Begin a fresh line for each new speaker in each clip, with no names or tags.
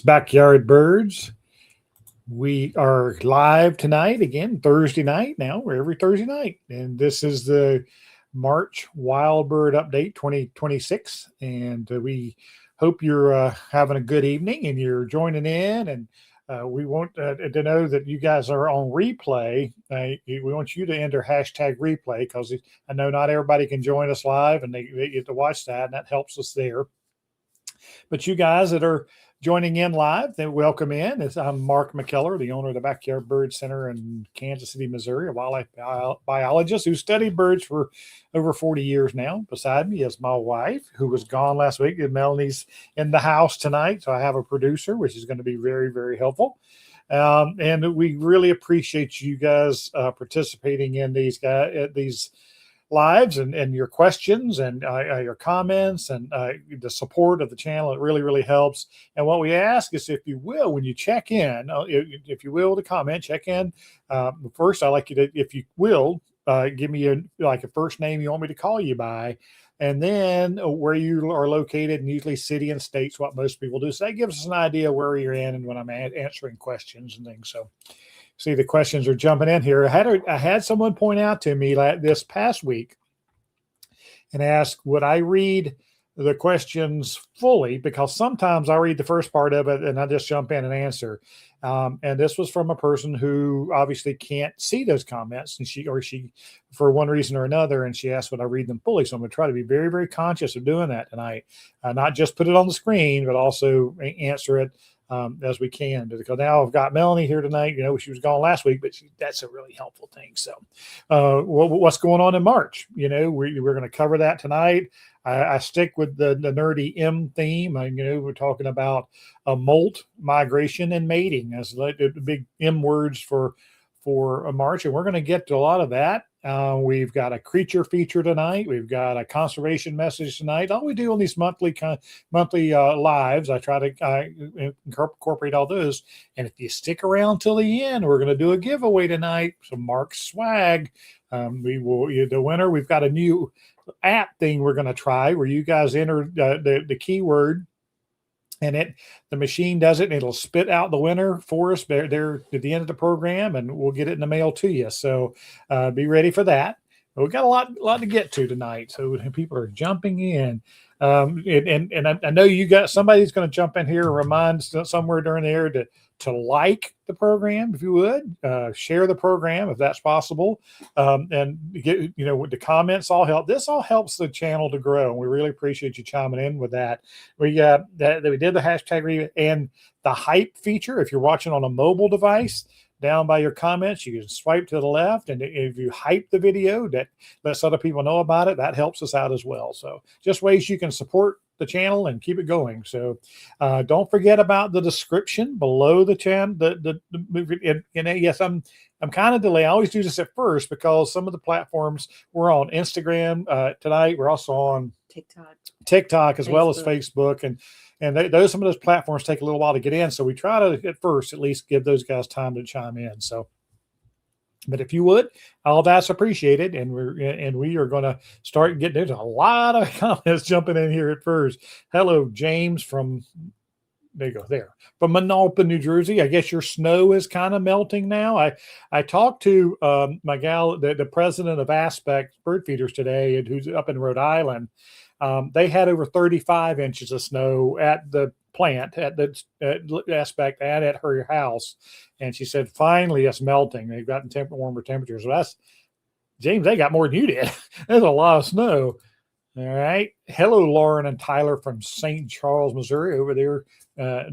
It's Backyard Birds. We are live tonight again, Thursday night. Now we're every Thursday night, and this is the March Wild Bird Update 2026. And we hope you're having a good evening and you're joining in. And we want to know that you guys are on replay. We want you to enter hashtag replay because I know not everybody can join us live, and they get to watch that, and that helps us there. But you guys that are joining in live, then welcome in. I'm Mark McKellar, the owner of the Backyard Bird Center in Kansas City, Missouri, a wildlife biologist who studied birds for over 40 years now. Beside me is my wife, who was gone last week. Melanie's in the house tonight, so I have a producer, which is going to be very, very helpful. And we really appreciate you guys participating in these lives and your questions and your comments and the support of the channel. It really, really helps. And what we ask is, if you will, when you check in, if you will, to comment, check in. First, I'd like you to, if you will, give me a first name you want me to call you by, and then where you are located, and usually city and states, what most people do. So that gives us an idea where you're in and when I'm answering questions and things. So see, the questions are jumping in here. I had someone point out to me this past week and ask, would I read the questions fully? Because sometimes I read the first part of it and I just jump in and answer. And this was from a person who obviously can't see those comments, and she for one reason or another, and she asked would I read them fully. So I'm going to try to be very, very conscious of doing that tonight. Not just put it on the screen, but also answer it as we can, because now I've got Melanie here tonight. You know, she was gone last week, but that's a really helpful thing. So what's going on in March? You know, we're going to cover that tonight. I stick with the nerdy M theme. We're talking about molt, migration, and mating as the big M words for March, and we're going to get to a lot of that. We've got a creature feature tonight. We've got a conservation message tonight. All we do on these monthly lives, I try to incorporate all those. And if you stick around till the end, we're going to do a giveaway tonight. Some Mark swag. We will the winner. We've got a new app thing we're going to try where you guys enter the keyword, and the machine does it, and it'll spit out the winner for us there at the end of the program, and we'll get it in the mail to you. So be ready for that. But we've got a lot to get to tonight, so people are jumping in. And I know you got somebody's going to jump in here and remind somewhere during there to like the program, if you would, share the program if that's possible, and get the comments all help. This all helps the channel to grow, and we really appreciate you chiming in with that. We did the hashtag and the hype feature. If you're watching on a mobile device, down by your comments, you can swipe to the left, and if you hype the video, that lets other people know about it. That helps us out as well. So just ways you can support the channel and keep it going. So don't forget about the description below the channel. Yes, I'm kind of delayed. I always do this at first because some of the platforms, we're on Instagram tonight. We're also on TikTok as well as Facebook, and some of those platforms take a little while to get in. So we try to at first at least give those guys time to chime in. So, but if you would, all that's appreciated, and we are going to start getting. There's a lot of comments jumping in here at first. Hello, James from. There you go. There from Manalapan, New Jersey. I guess your snow is kind of melting now. I talked to my gal, the president of Aspect Bird Feeders today, and who's up in Rhode Island. They had over 35 inches of snow at the plant, at the Aspect, and at her house. And she said, finally, it's melting. They've gotten warmer temperatures. So that's, James, they got more than you did. There's a lot of snow. All right. Hello, Lauren and Tyler from St. Charles, Missouri, over there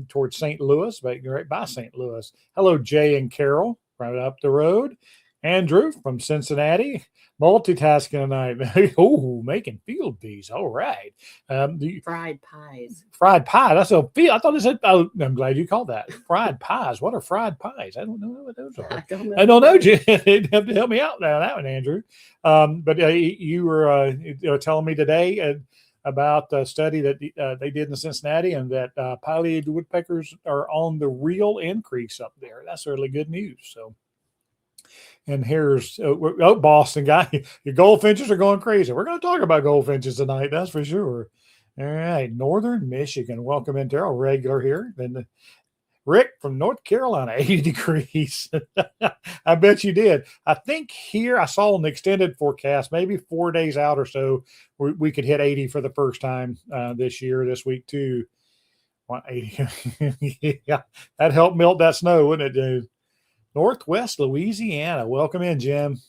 towards St. Louis, right by St. Louis. Hello, Jay and Carol, right up the road. Andrew from Cincinnati, multitasking tonight. Oh, making field peas. All right.
Fried pies.
Fried pie. That's a field. I thought it said, oh, I'm glad you called that. Fried pies. What are fried pies? I don't know what those are. I don't know. You'd have to help me out now, that one, Andrew. But you were telling me today about a study that they did in Cincinnati, and that pileated woodpeckers are on the real increase up there. That's really good news. So. And here's Boston guy. Your goldfinches are going crazy. We're going to talk about goldfinches tonight, that's for sure. All right, Northern Michigan. Welcome in, Daryl, regular here. Then Rick from North Carolina, 80 degrees. I bet you did. I think here I saw an extended forecast, maybe 4 days out or so, we could hit 80 for the first time this week too. 80. Yeah, that helped melt that snow, wouldn't it, dude? Northwest Louisiana. Welcome in, Jim.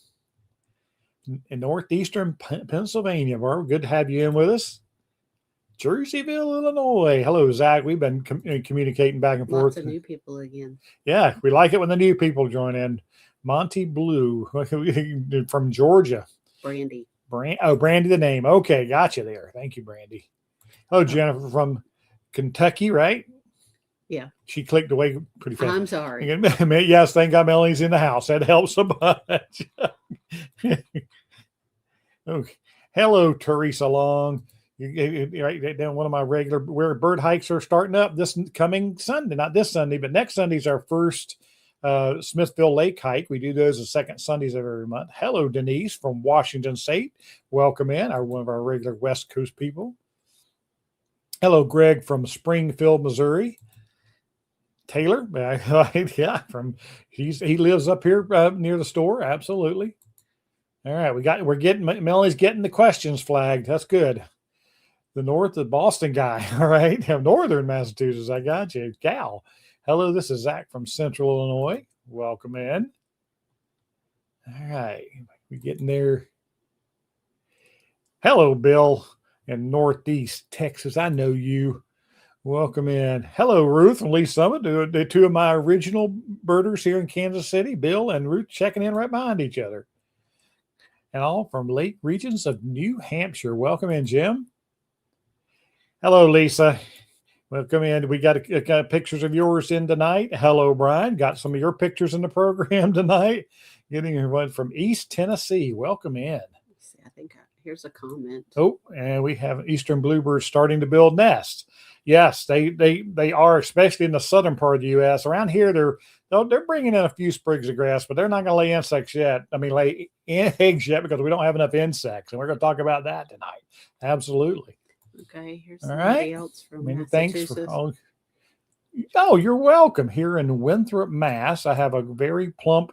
In northeastern Pennsylvania, Barbara. Good to have you in with us. Jerseyville, Illinois. Hello, Zach. We've been communicating back and forth.
Lots of new people again.
Yeah, we like it when the new people join in. Monty Blue from Georgia.
Brandy.
Brandy, the name. Okay, gotcha there. Thank you, Brandy. Hello, Jennifer from Kentucky, right?
Yeah.
She clicked away pretty fast.
I'm sorry.
Yes, thank God Melanie's in the house. That helps a bunch. Okay. Hello, Teresa Long. Right down one of my regular where bird hikes are starting up this coming Sunday, not this Sunday, but next Sunday's our first Smithville Lake hike. We do those the second Sundays of every month. Hello, Denise from Washington State. Welcome in, one of our regular West Coast people. Hello, Greg from Springfield, Missouri. Taylor, yeah, he lives up here near the store. Absolutely. All right, Melanie's getting the questions flagged. That's good. The north of Boston guy. All right. Northern Massachusetts. I got you. Cal. Hello, this is Zach from Central Illinois. Welcome in. All right. We're getting there. Hello, Bill in Northeast Texas. I know you. Welcome in. Hello, Ruth from Lee Summit. The two of my original birders here in Kansas City, Bill and Ruth, checking in right behind each other. And all from Lake regions of New Hampshire. Welcome in, Jim. Hello, Lisa. Welcome in. We got pictures of yours in tonight. Hello, Brian. Got some of your pictures in the program tonight. Getting one from East Tennessee. Welcome in.
I think here's a comment.
Oh, and we have eastern bluebirds starting to build nests. Yes, they are, especially in the southern part of the U.S. Around here, they're bringing in a few sprigs of grass, but they're not going to lay insects yet. Lay eggs yet because we don't have enough insects, and we're going to talk about that tonight. Absolutely.
Okay, here's somebody else from Massachusetts.
Thanks oh, you're welcome. Here in Winthrop, Mass, I have a very plump.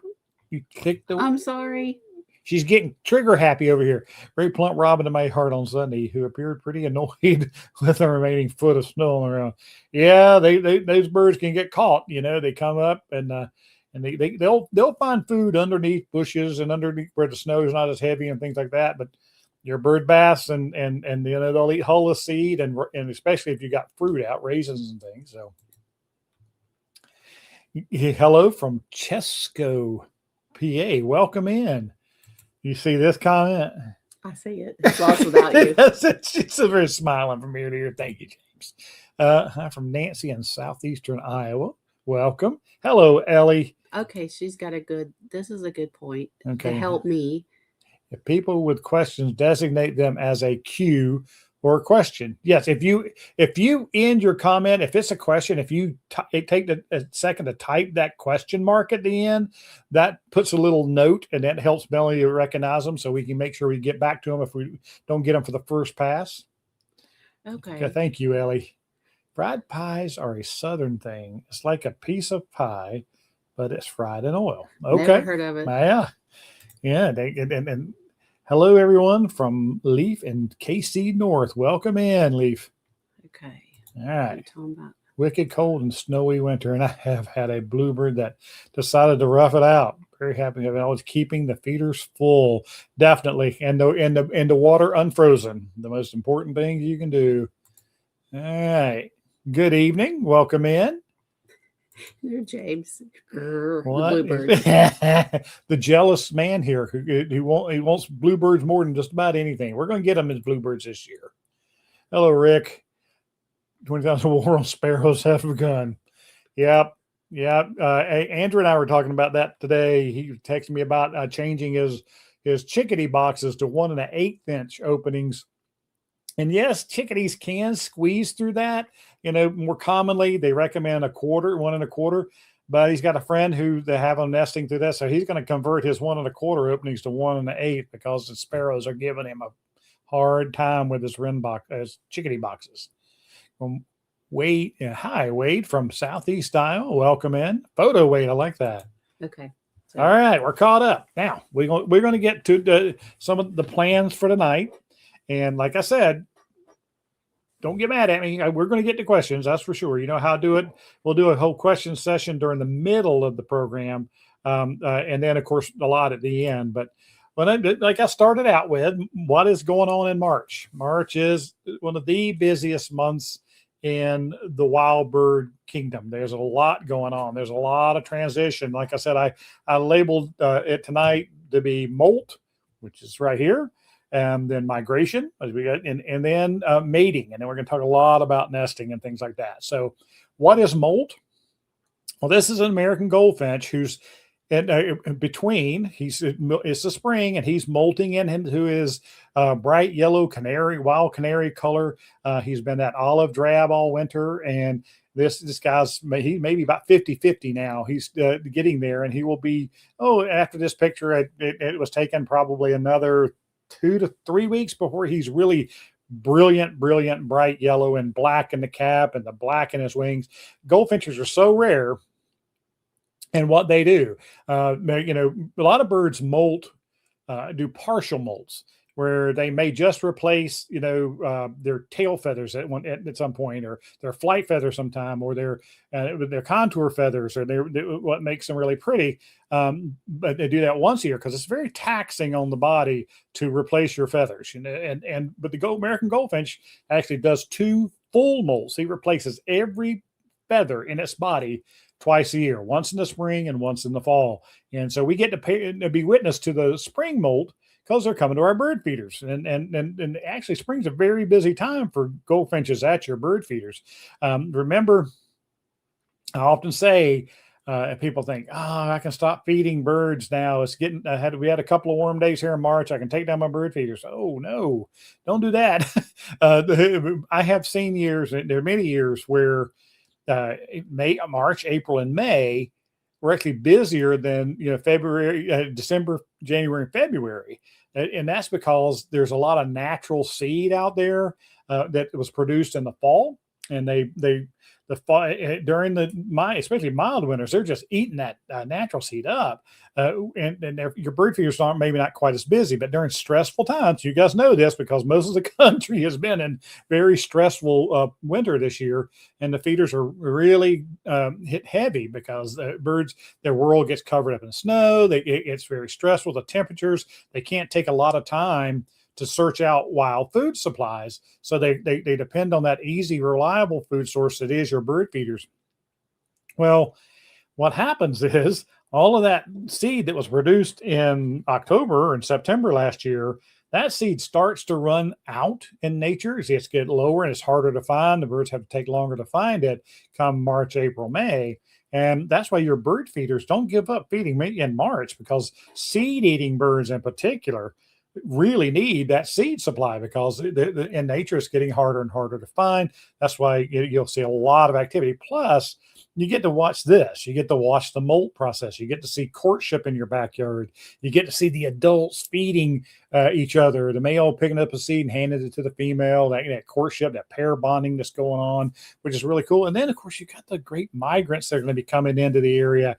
I'm sorry.
She's getting trigger happy over here. Very plump robin to my heart on Sunday, who appeared pretty annoyed with the remaining foot of snow on the ground. Yeah, those birds can get caught. They come up and they'll find food underneath bushes and underneath where the snow is not as heavy and things like that. But your bird baths and they'll eat hull of seed and especially if you got fruit out, raisins and things. So hello from Chesco, PA. Welcome in. You see this comment?
I see it. It's lost without you.
She's very smiling from ear to ear. Thank you, James. I'm from Nancy in southeastern Iowa. Welcome. Hello, Ellie.
Okay, this is a good point
to
help me.
If people with questions, designate them as a Q or a question. Yes, if you end your comment, if it's a question, if you take a second to type that question mark at the end, that puts a little note and that helps Melanie recognize them so we can make sure we get back to them if we don't get them for the first pass. Okay, thank you, Ellie. Fried pies are a southern thing. It's like a piece of pie, but it's fried in oil. Okay.
Never heard of it.
Yeah. Yeah. And hello, everyone from Leaf and KC North. Welcome in, Leaf.
Okay.
All right. Wicked cold and snowy winter, and I have had a bluebird that decided to rough it out. Very happy that I was keeping the feeders full, definitely, and the water unfrozen. The most important thing you can do. All right. Good evening. Welcome in.
There, James.
What? The jealous man here who wants bluebirds more than just about anything. We're going to get them as bluebirds this year. Hello, Rick. 20,000 war on sparrows have begun. Yep. Andrew and I were talking about that today. He texted me about changing his chickadee boxes to 1 1/8 inch openings. And yes, chickadees can squeeze through that. More commonly they recommend 1 1/4. But he's got a friend who they have them nesting through that, so he's going to convert his 1 1/4 openings to 1 1/8 because the sparrows are giving him hard time with his chickadee boxes. Wade, hi, Wade from Southeast Iowa. Welcome in. Photo Wade, I like that.
Okay. So,
All right, we're caught up. Now we're going to get to some of the plans for tonight. And like I said, don't get mad at me. We're going to get to questions, that's for sure. You know how to do it. We'll do a whole question session during the middle of the program. And then, of course, a lot at the end. But like I started out with, what is going on in March? March is one of the busiest months in the wild bird kingdom. There's a lot going on. There's a lot of transition. Like I said, I labeled it tonight to be molt, which is right here, and then migration, as we got, and then mating, and then we're going to talk a lot about nesting and things like that. So, what is molt? Well, this is an American goldfinch who's between. It's the spring, and he's molting into his bright yellow wild canary color. He's been that olive drab all winter, and this guy's he maybe about 50-50 now. He's getting there, and he will be. After this picture, it was taken probably another 2 to 3 weeks before he's really brilliant, bright yellow and black in the cap and the black in his wings. Goldfinches are so rare. And what they do, a lot of birds molt, do partial molts, where they may just replace, their tail feathers at some point, or their flight feathers sometime, or their contour feathers, or what makes them really pretty. But they do that once a year because it's very taxing on the body to replace your feathers. But the American goldfinch actually does 2 full molts. He replaces every feather in its body twice a year, once in the spring and once in the fall. And so we get to be witness to the spring molt because they're coming to our bird feeders. And actually, spring's a very busy time for goldfinches at your bird feeders. Remember, I often say, people think, I can stop feeding birds now. It's getting, we had a couple of warm days here in March. I can take down my bird feeders. Oh, no, don't do that. I have seen years, there are many years where March, April, and May were actually busier than February, December, January, and February, and that's because there's a lot of natural seed out there that was produced in the fall, and during especially mild winters, they're just eating that natural seed up, and your bird feeders aren't maybe not quite as busy, but during stressful times, you guys know this because most of the country has been in very stressful winter this year, and the feeders are really hit heavy because their world gets covered up in snow. It's very stressful. The temperatures, they can't take a lot of time to search out wild food supplies. So they depend on that easy, reliable food source that is your bird feeders. Well, what happens is all of that seed that was produced in October and September last year, that seed starts to run out in nature. It gets lower and it's harder to find. The birds have to take longer to find it come March, April, May. And that's why your bird feeders don't give up feeding in March, because seed-eating birds in particular really need that seed supply because in nature it's getting harder and harder to find. That's why you'll see a lot of activity. Plus, you get to watch this. You get to watch the molt process. You get to see courtship in your backyard. You get to see the adults feeding each other, the male picking up a seed and handing it to the female, that courtship, that pair bonding that's going on, which is really cool. And then, of course, you got the great migrants that are going to be coming into the area,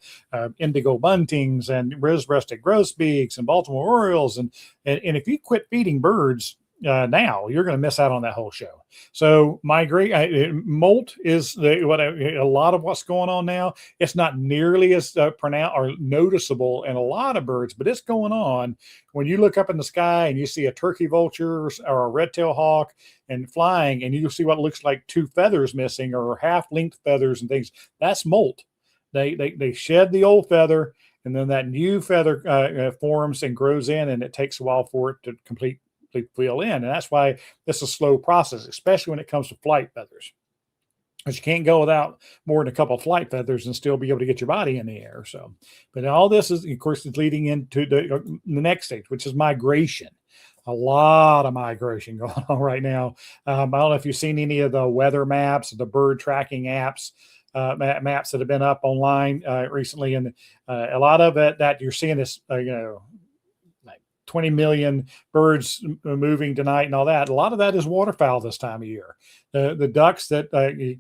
indigo buntings and rose-breasted grosbeaks and Baltimore orioles. And if you quit feeding birds now, you're going to miss out on that whole show. So molt is a lot of what's going on now. It's not nearly as pronounced or noticeable in a lot of birds, but it's going on. When you look up in the sky and you see a turkey vulture or a red-tailed hawk and flying, and you see what looks like 2 feathers missing or half-length feathers and things, that's molt. They shed the old feather, and then that new feather forms and grows in, and it takes a while for it to completely fill in. And that's why this is a slow process, especially when it comes to flight feathers, because you can't go without more than a couple of flight feathers and still be able to get your body in the air. So, but all this is, of course, is leading into the next stage, which is migration. A lot of migration going on right now. I don't know if you've seen any of the weather maps, the bird tracking apps, maps that have been up online recently, and a lot of it that you're seeing this, like 20 million birds moving tonight and all that. A lot of that is waterfowl this time of year. The ducks that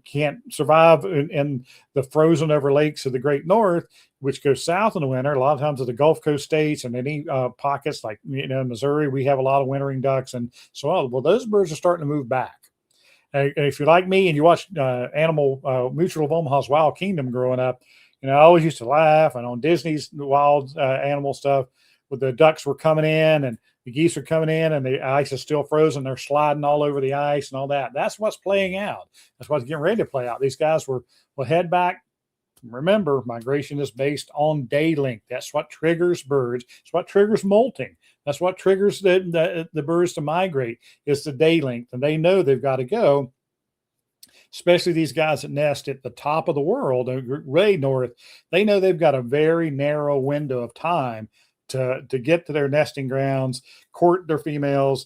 can't survive in the frozen over lakes of the Great North, which goes south in the winter. A lot of times at the Gulf Coast states and any pockets like Missouri, we have a lot of wintering ducks, and so on. Well, those birds are starting to move back. If you're like me and you watch Animal Mutual of Omaha's Wild Kingdom growing up, I always used to laugh, and on Disney's wild animal stuff, with the ducks were coming in and the geese are coming in and the ice is still frozen. They're sliding all over the ice and all that. That's what's playing out. That's what's getting ready to play out. These guys will head back. Remember, migration is based on day length. That's what triggers birds. It's what triggers molting. That's what triggers the birds to migrate, is the day length. And they know they've got to go, especially these guys that nest at the top of the world, way north. They know they've got a very narrow window of time to get to their nesting grounds, court their females,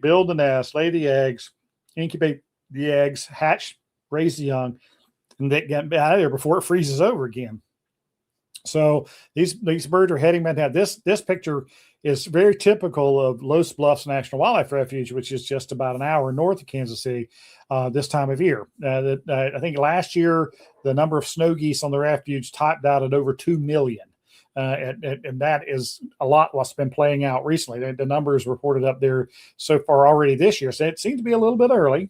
build the nest, lay the eggs, incubate the eggs, hatch, raise the young, and they get out of there before it freezes over again. So these birds are heading back down. This picture is very typical of Los Bluffs National Wildlife Refuge, which is just about an hour north of Kansas City this time of year. I think last year, the number of snow geese on the refuge topped out at over 2 million. And that is a lot what's been playing out recently. The numbers reported up there so far already this year. So it seemed to be a little bit early,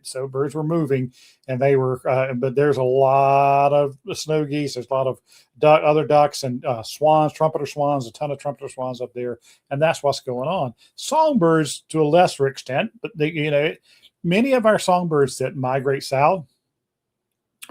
so birds were moving, and they were, but there's a lot of snow geese. There's a lot of other ducks and swans, trumpeter swans, a ton of trumpeter swans up there. And that's what's going on. Songbirds to a lesser extent, but many of our songbirds that migrate south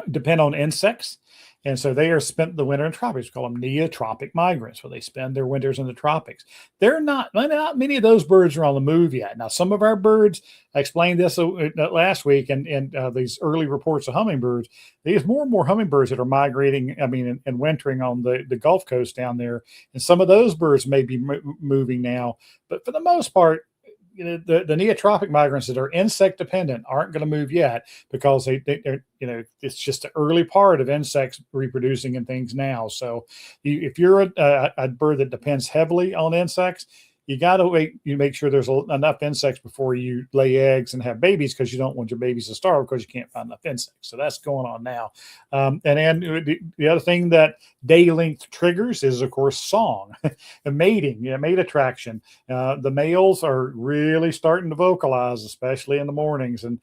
depend on insects. And so they are spent the winter in tropics. We call them neotropic migrants, where they spend their winters in the tropics. Not many of those birds are on the move yet. Now, some of our birds, I explained this last week, and these early reports of hummingbirds, there's more and more hummingbirds that are migrating, and wintering on the Gulf Coast down there. And some of those birds may be moving now. But for the most part, the neotropic migrants that are insect dependent aren't going to move yet, because they're it's just the early part of insects reproducing and things now. So if you're a bird that depends heavily on insects, you got to wait. You make sure there's enough insects before you lay eggs and have babies, because you don't want your babies to starve because you can't find enough insects. So that's going on now. And then the other thing that day length triggers is, of course, song and mating, mate attraction. The males are really starting to vocalize, especially in the mornings. And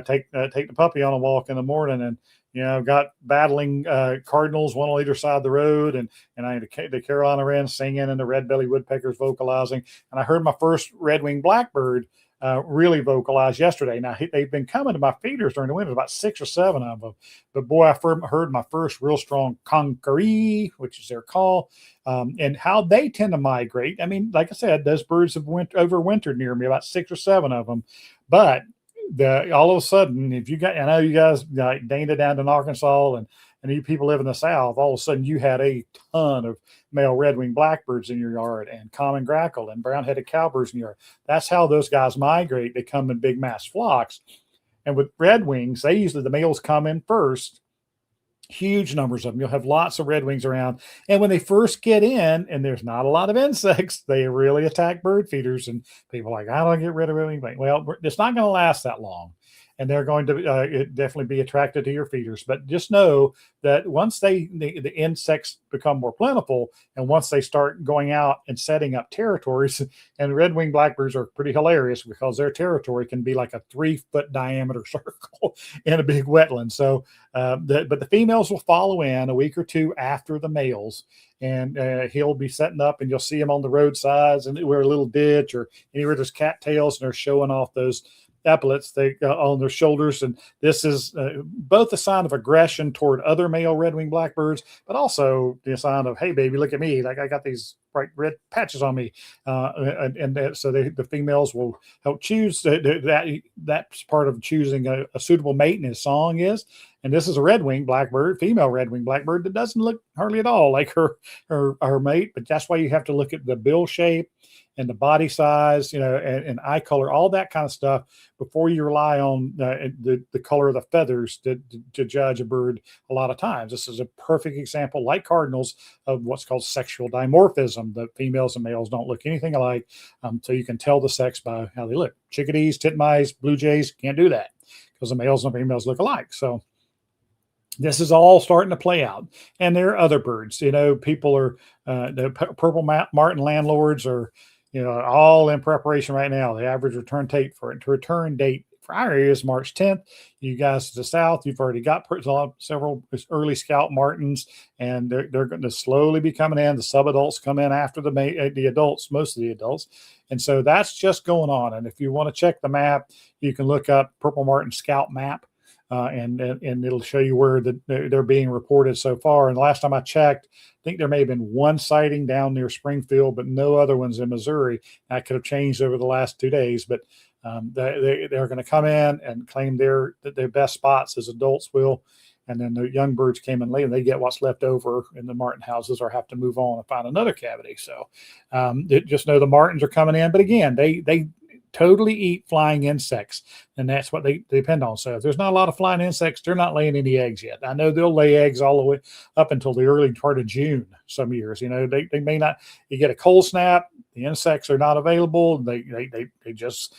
take the puppy on a walk in the morning, and I've got battling cardinals, one on either side of the road, and the Carolina wrens singing, and the red-bellied woodpeckers vocalizing. And I heard my first red-winged blackbird really vocalize yesterday. Now, they've been coming to my feeders during the winter, about 6 or 7 of them. But boy, I heard my first real strong conqueree, which is their call, and how they tend to migrate. Like I said, those birds have overwintered near me, about 6 or 7 of them. But all of a sudden, I know you guys Dana down in Arkansas and you people live in the South, all of a sudden you had a ton of male red-winged blackbirds in your yard, and common grackle and brown-headed cowbirds in your yard. That's how those guys migrate. They come in big mass flocks. And with red wings, the males come in first, huge numbers of them. You'll have lots of red wings around. And when they first get in and there's not a lot of insects, they really attack bird feeders. And people are like, I don't get rid of red wing. Well, it's not going to last that long. And they're going to definitely be attracted to your feeders. But just know that once the insects become more plentiful, and once they start going out and setting up territories, and red-winged blackbirds are pretty hilarious, because their territory can be like a 3-foot diameter circle in a big wetland. So, but the females will follow in a week or two after the males, and he'll be setting up, and you'll see him on the roadsides and where a little ditch or anywhere there's cattails, and they're showing off those epaulets on their shoulders. And this is both a sign of aggression toward other male red-winged blackbirds, but also the sign of, hey, baby, look at me. Like, I got these bright red patches on me. So the females will help choose. That's part of choosing a suitable mate, and his song is. And this is a red-winged blackbird, female red-winged blackbird, that doesn't look hardly at all like her mate. But that's why you have to look at the bill shape and the body size, and eye color, all that kind of stuff, before you rely on the color of the feathers to judge a bird. A lot of times, this is a perfect example, like cardinals, of what's called sexual dimorphism. The females and males don't look anything alike. So you can tell the sex by how they look. Chickadees, titmice, blue jays can't do that because the males and females look alike. So this is all starting to play out. And there are other birds. People are the purple martin landlords are all in preparation right now. The average return date for our area is March 10th. You guys to the south, you've already got several early scout martins, and they're going to slowly be coming in. The subadults come in after the adults, most of the adults. And so that's just going on. And if you want to check the map, you can look up Purple Martin Scout Map. And it'll show you where they're being reported so far. And the last time I checked, I think there may have been one sighting down near Springfield, but no other ones in Missouri. That could have changed over the last 2 days, but they're going to come in and claim their best spots as adults will. And then the young birds came in late and they get what's left over in the martin houses or have to move on and find another cavity. So just know the martins are coming in. But again, they totally eat flying insects, and that's what they depend on. So if there's not a lot of flying insects, they're not laying any eggs yet. I know they'll lay eggs all the way up until the early part of June some years. They may not. You get a cold snap, the insects are not available. They just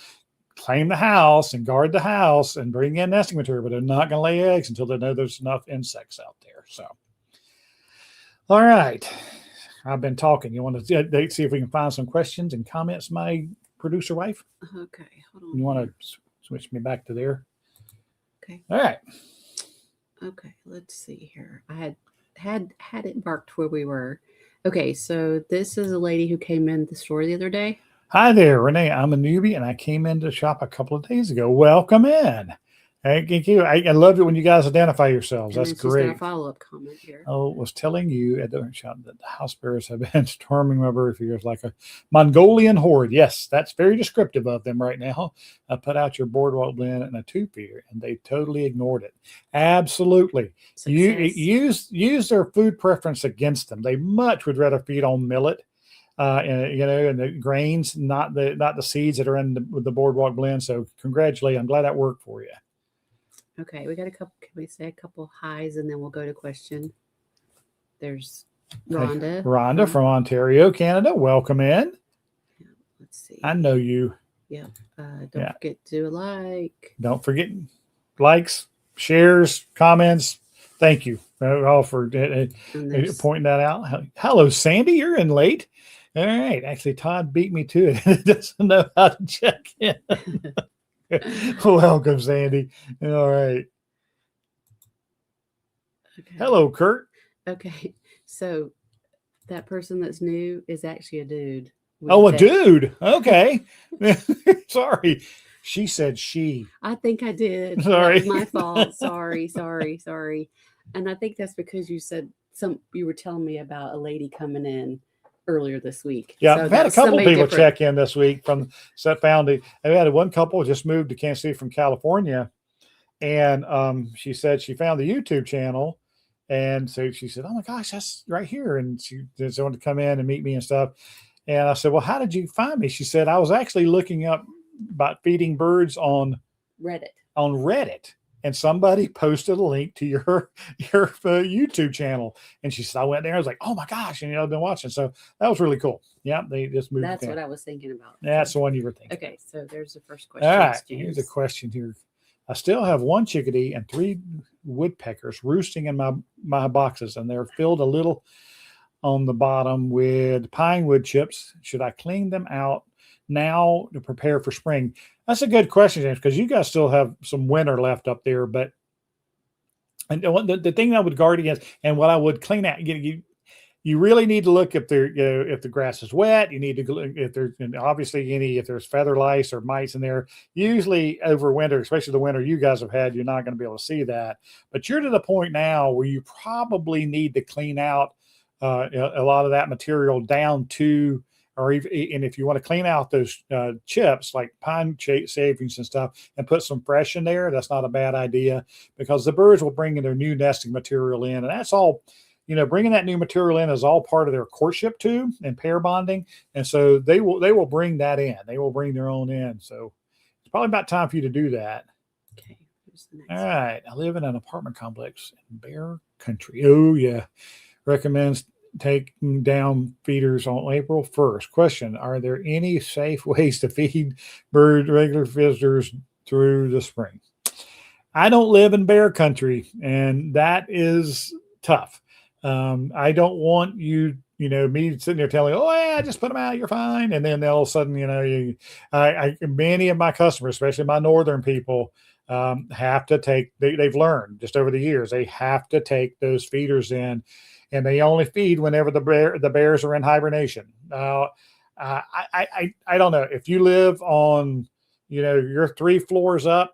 claim the house and guard the house and bring in nesting material, but they're not going to lay eggs until they know there's enough insects out there. So, all right, I've been talking. You want to see if we can find some questions and comments, my producer wife?
Okay, hold on.
You want to switch me back to there?
Okay.
All right.
Okay, let's see here. I had it marked where we were. Okay, so this is a lady who came in the store the other day.
Hi there, Renee. I'm a newbie, and I came into the shop a couple of days ago. Welcome in. Thank you. I love it when you guys identify yourselves.
And
That's
then she's
great.
got a follow-up comment here.
Oh, was telling you at the shop that the house bears have been storming my bird for years like a Mongolian horde. Yes, that's very descriptive of them right now. I put out your boardwalk blend and a tube feeder, and they totally ignored it. Absolutely. Use their food preference against them. They much would rather feed on millet. And the grains, not the seeds that are in the boardwalk blend. So congratulations. I'm glad that worked for you.
Okay, we got a couple. Can we say a couple highs and then we'll go to question? There's Rhonda.
Rhonda from Ontario, Canada. Welcome in.
Yeah, let's see.
I know you.
Yeah. Don't forget to like.
Don't forget likes, shares, comments. Thank you all for pointing that out. Hello, Sandy. You're in late. All right. Actually, Todd beat me to it. He doesn't know how to check in. Welcome, Sandy. All right.
Okay.
Hello, Kurt.
Okay. So that person that's new is actually a dude.
Oh, a dude. Okay. Sorry. She said she.
I think I did.
Sorry.
That was my fault. Sorry. And I think that's because you said you were telling me about a lady coming in earlier this week.
Yeah,
so
I've had a couple people check in this week from found. I had one couple just moved to Kansas City from California, and she said she found the YouTube channel, and so she said, "Oh my gosh, that's right here!" And she just wanted to come in and meet me and stuff. And I said, "Well, how did you find me?" She said, "I was actually looking up about feeding birds on Reddit." And somebody posted a link to your YouTube channel. And she said, I went there. I was like, oh my gosh. And I've been watching. So that was really cool. Yeah. They just moved.
That's what I was thinking about.
That's the one you were thinking.
Okay. So there's the first question.
All right. Here's a question here. I still have one chickadee and 3 woodpeckers roosting in my boxes, and they're filled a little on the bottom with pine wood chips. Should I clean them out now to prepare for spring? That's a good question, James, because you guys still have some winter left up there. But and the thing I would guard against, and what I would clean out, you really need to look if if the grass is wet. You need to look if there's if there's feather lice or mites in there. Usually over winter, especially the winter you guys have had, you're not going to be able to see that. But you're to the point now where you probably need to clean out a lot of that material down to. And if you want to clean out those chips like pine shavings and stuff and put some fresh in there, that's not a bad idea, because the birds will bring in their new nesting material in. And that's all, bringing that new material in is all part of their courtship too and pair bonding. And so they will bring that in. They will bring their own in. So it's probably about time for you to do that.
Okay.
All right. I live in an apartment complex in Bear Country. Oh, yeah. Recommends taking down feeders on April 1st. Question: are there any safe ways to feed bird regular visitors through the spring? I don't live in bear country, and that is tough. I don't want me sitting there telling, oh yeah, just put them out, you're fine, and then all of a sudden, many of my customers, especially my northern people, have to take. They've learned just over the years they have to take those feeders in, and they only feed whenever the bears are in hibernation. I don't know if you live on, you're 3 floors up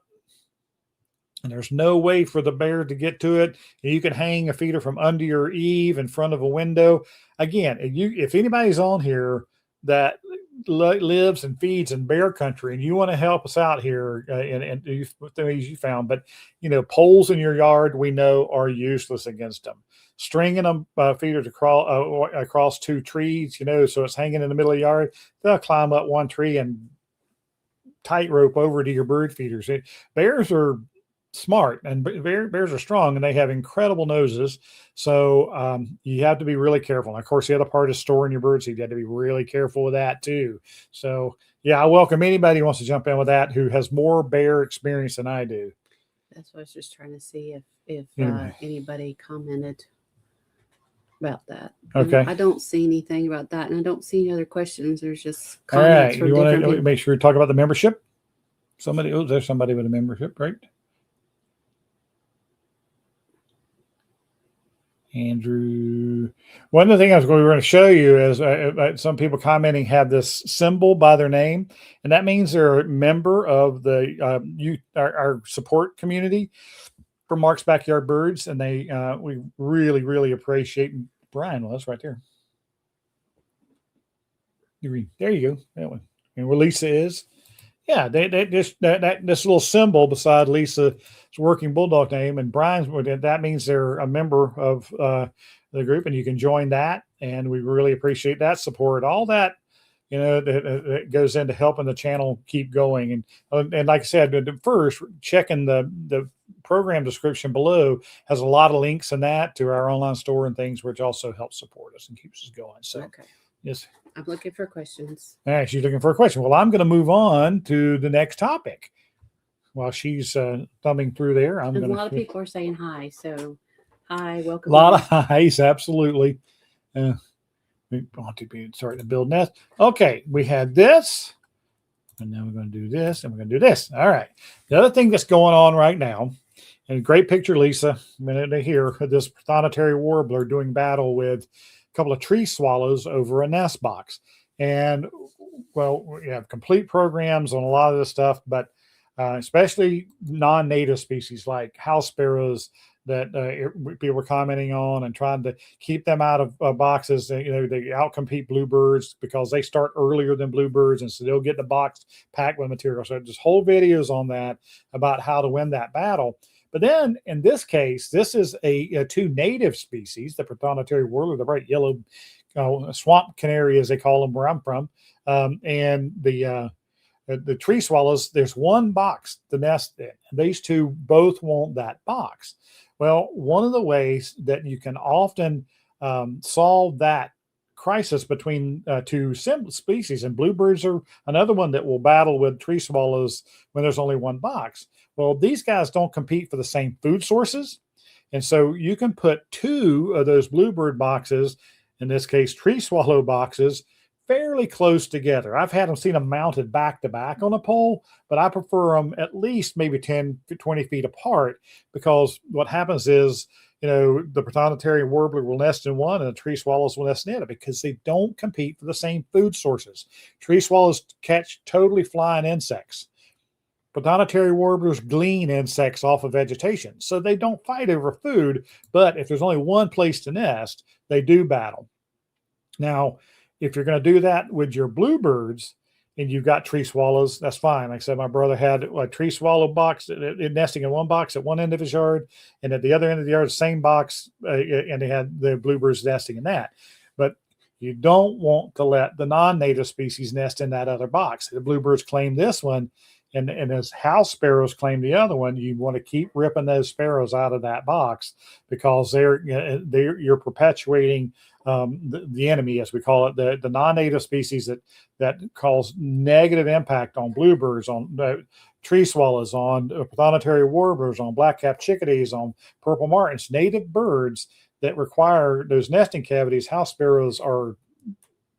and there's no way for the bear to get to it. You can hang a feeder from under your eave in front of a window. Again, if anybody's on here that lives and feeds in bear country and you want to help us out here, and with the ways you found, but poles in your yard we know are useless against them. Stringing them feeders across 2 trees, so it's hanging in the middle of the yard, they'll climb up one tree and tightrope over to your bird feeders. Bears are smart and bears are strong and they have incredible noses. So you have to be really careful. And of course, the other part is storing your bird seed. You have to be really careful with that too. So yeah, I welcome anybody who wants to jump in with that who has more bear experience than I do.
That's what I was just trying to see if anybody commented about that.
Okay.
And I don't see anything about that, and I don't see any other questions. There's just
comments. All right. You want to make sure you talk about the membership? There's somebody with a membership, right? Andrew, one of the things we were going to show you is some people commenting have this symbol by their name, and that means they're a member of the our support community for Mark's Backyard Birds, and we really appreciate. Brian was right there. There you go, that one, and where Lisa is. Yeah, this little symbol beside Lisa's working bulldog name and Brian's, that means they're a member of the group, and you can join that. And we really appreciate that support. All that that goes into helping the channel keep going. And like I said, first checking the program description below has a lot of links in that to our online store and things, which also helps support us and keeps us going. So
okay.
Yes.
I'm looking for questions.
All right, she's looking for a question. Well, I'm going to move on to the next topic. While she's thumbing through there, a
lot of people are saying hi. So, hi, welcome.
A lot of highs, absolutely. We want to be starting to build nest. Okay, we had this, and now we're going to do this, and we're going to do this. All right. The other thing that's going on right now, and great picture, Lisa, a minute to hear this planetary warbler doing battle with couple of tree swallows over a nest box. And well, we have complete programs on a lot of this stuff, but especially non-native species like house sparrows that people were commenting on and trying to keep them out of boxes. They outcompete bluebirds because they start earlier than bluebirds, and so they'll get the box packed with material. So there's whole videos on that about how to win that battle. But then in this case, this is a 2 native species, the planetary warbler, the bright yellow swamp canary, as they call them where I'm from, and the tree swallows. There's one box to nest in, and these two both want that box. Well, one of the ways that you can often solve that crisis between 2 species, and bluebirds are another one that will battle with tree swallows when there's only one box. Well, these guys don't compete for the same food sources. And so you can put 2 of those bluebird boxes, in this case, tree swallow boxes, fairly close together. I've seen them mounted back to back on a pole, but I prefer them at least maybe 10 to 20 feet apart, because what happens is, the planetary warbler will nest in one and the tree swallows will nest in it, because they don't compete for the same food sources. Tree swallows catch totally flying insects. Planetary warblers glean insects off of vegetation, so they don't fight over food, but if there's only one place to nest, they do battle. Now, if you're going to do that with your bluebirds and you've got tree swallows, that's fine. Like I said, my brother had a tree swallow box, nesting in one box at one end of his yard, and at the other end of the yard, same box, and they had the bluebirds nesting in that. But you don't want to let the non-native species nest in that other box. The bluebirds claim this one, and as house sparrows claim the other one. You want to keep ripping those sparrows out of that box, because you're perpetuating the enemy, as we call it, the non-native species that cause negative impact on bluebirds, on tree swallows, on prothonotary warblers, on black-capped chickadees, on purple martins, native birds that require those nesting cavities. House sparrows are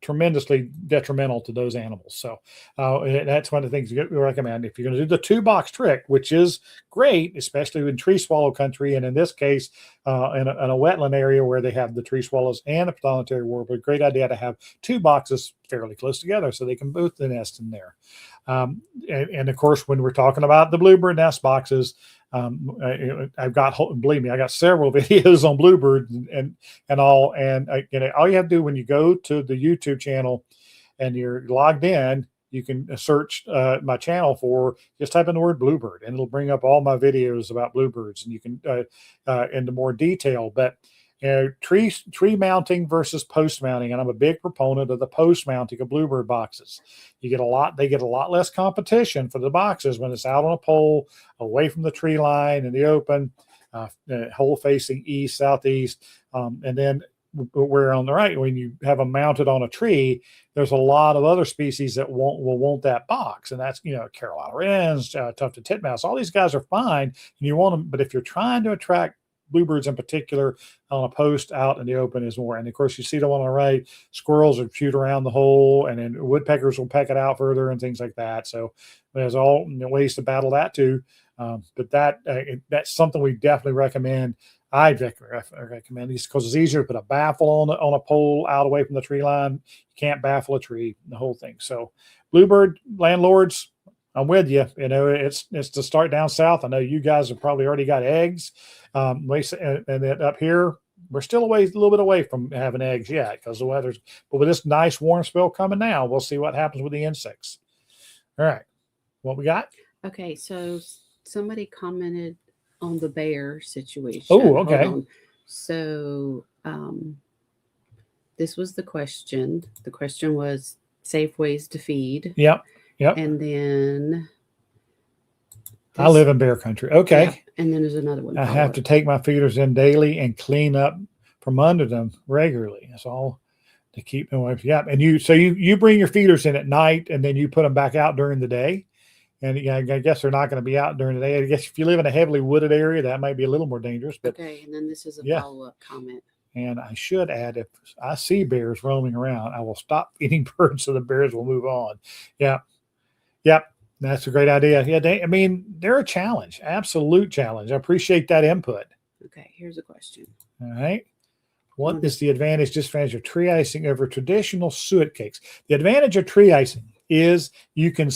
tremendously detrimental to those animals. So that's one of the things we recommend. If you're going to do the 2-box trick, which is great, especially in tree swallow country, and in this case, in a wetland area where they have the tree swallows and the prothonotary warbler, great idea to have 2 boxes fairly close together so they can both nest in there. And of course, when we're talking about the bluebird nest boxes, I've got, believe me, I got several videos on bluebirds and all. And all you have to do when you go to the YouTube channel and you're logged in, you can search my channel for, just type in the word bluebird, and it'll bring up all my videos about bluebirds, and you can into more detail. But tree mounting versus post mounting, and I'm a big proponent of the post mounting of bluebird boxes. They get a lot less competition for the boxes when it's out on a pole, away from the tree line in the open, hole facing east, southeast, and then where on the right, when you have them mounted on a tree, there's a lot of other species that will want that box, and that's Carolina wrens, tufted titmouse. All these guys are fine, and you want them, but if you're trying to attract bluebirds in particular, on a post out in the open is more. And of course, you see the one on the right, squirrels will shoot around the hole, and then woodpeckers will peck it out further and things like that. So there's all ways to battle that too. But that's something we definitely recommend. I'd recommend these because it's easier to put a baffle on a pole out away from the tree line. You can't baffle a tree, the whole thing. So bluebird landlords, I'm with you. It's to start down south. I know you guys have probably already got eggs. And then up here, we're still a little bit away from having eggs yet because the weather's. But with this nice warm spell coming now, we'll see what happens with the insects. All right, what we got?
Okay, so somebody commented on the bear situation.
Oh, okay.
Hold on. So this was the question. The question was safe ways to feed.
Yep.
And then
I live in bear country. Okay.
Yeah, and then there's another one.
I have to take my feeders in daily and clean up from under them regularly. That's all to keep them away. Yeah. And you bring your feeders in at night and then you put them back out during the day. And I guess they're not going to be out during the day. I guess if you live in a heavily wooded area, that might be a little more dangerous. But
okay. And then this is a follow-up comment.
And I should add, if I see bears roaming around, I will stop feeding birds so the bears will move on. Yeah. Yep. That's a great idea. Yeah. They're a challenge, absolute challenge. I appreciate that input.
Okay. Here's a question.
All right. What is the disadvantage of tree icing over traditional suet cakes? The advantage of tree icing is you can,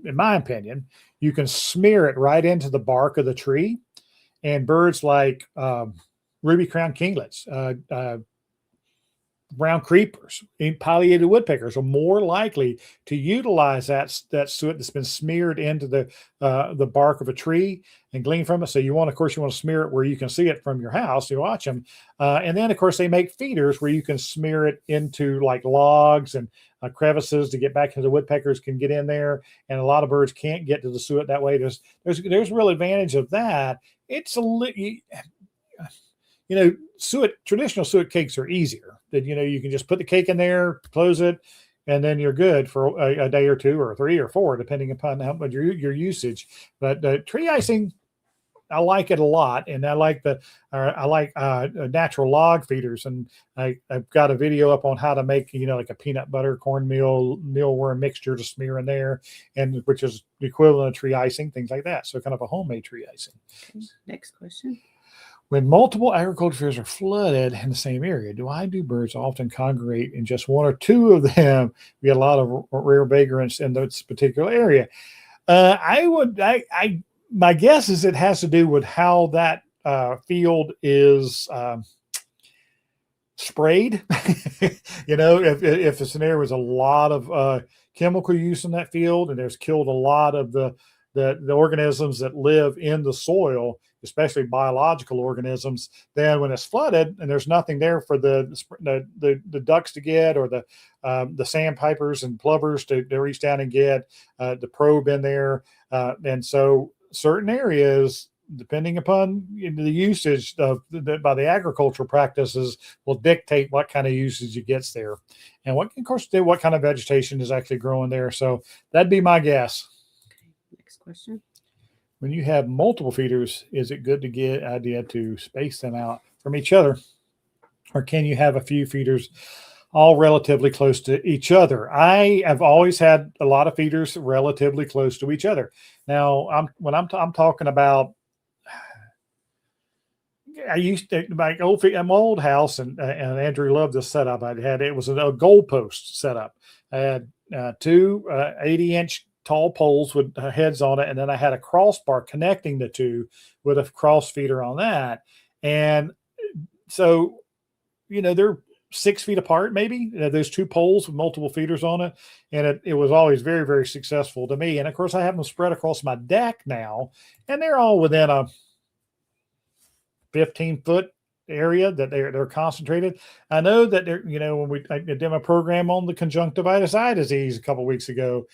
in my opinion, you can smear it right into the bark of the tree, and birds like ruby crowned kinglets, brown creepers, and pileated woodpeckers are more likely to utilize that suet that's been smeared into the bark of a tree and glean from it. So you want to smear it where you can see it from your house. You watch them, and then of course they make feeders where you can smear it into like logs and crevices to get back into the woodpeckers can get in there, and a lot of birds can't get to the suet that way. There's real advantage of that. It's traditional suet cakes are easier. That you can just put the cake in there, close it, and then you're good for a day or two or 3 or 4, depending upon how much your usage. But tree icing, I like it a lot, and I like natural log feeders, and I've got a video up on how to make like a peanut butter cornmeal mealworm mixture to smear in there, and which is the equivalent of tree icing, things like that. So kind of a homemade tree icing.
Okay, next question.
When multiple agriculture fields are flooded in the same area, do birds often congregate in just 1 or 2 of them? We get a lot of rare vagrants in this particular area. My guess is it has to do with how that field is sprayed. If it's an area with a lot of chemical use in that field, and there's killed a lot of the organisms that live in the soil, especially biological organisms, then when it's flooded and there's nothing there for the ducks to get, or the sandpipers and plovers to reach down and get, the probe in there, and so certain areas depending upon the usage of by the agricultural practices, will dictate what kind of usage it gets there, and what, of course, what kind of vegetation is actually growing there. So that'd be my guess.
Okay, next question.
When you have multiple feeders, is it good to get idea to space them out from each other, or can you have a few feeders all relatively close to each other? I have always had a lot of feeders relatively close to each other. Now, I'm talking about, I used to, my old house, and Andrew loved this setup I had. It was a goalpost setup. I had two 80-inch tall poles with heads on it, and then I had a crossbar connecting the two with a cross feeder on that. And so, they're 6 feet apart, maybe, those two poles with multiple feeders on it. And it was always very, very successful to me. And of course, I have them spread across my deck now, and they're all within a 15-foot area that they're concentrated. I know that when I did my program on the conjunctivitis eye disease a couple of weeks ago,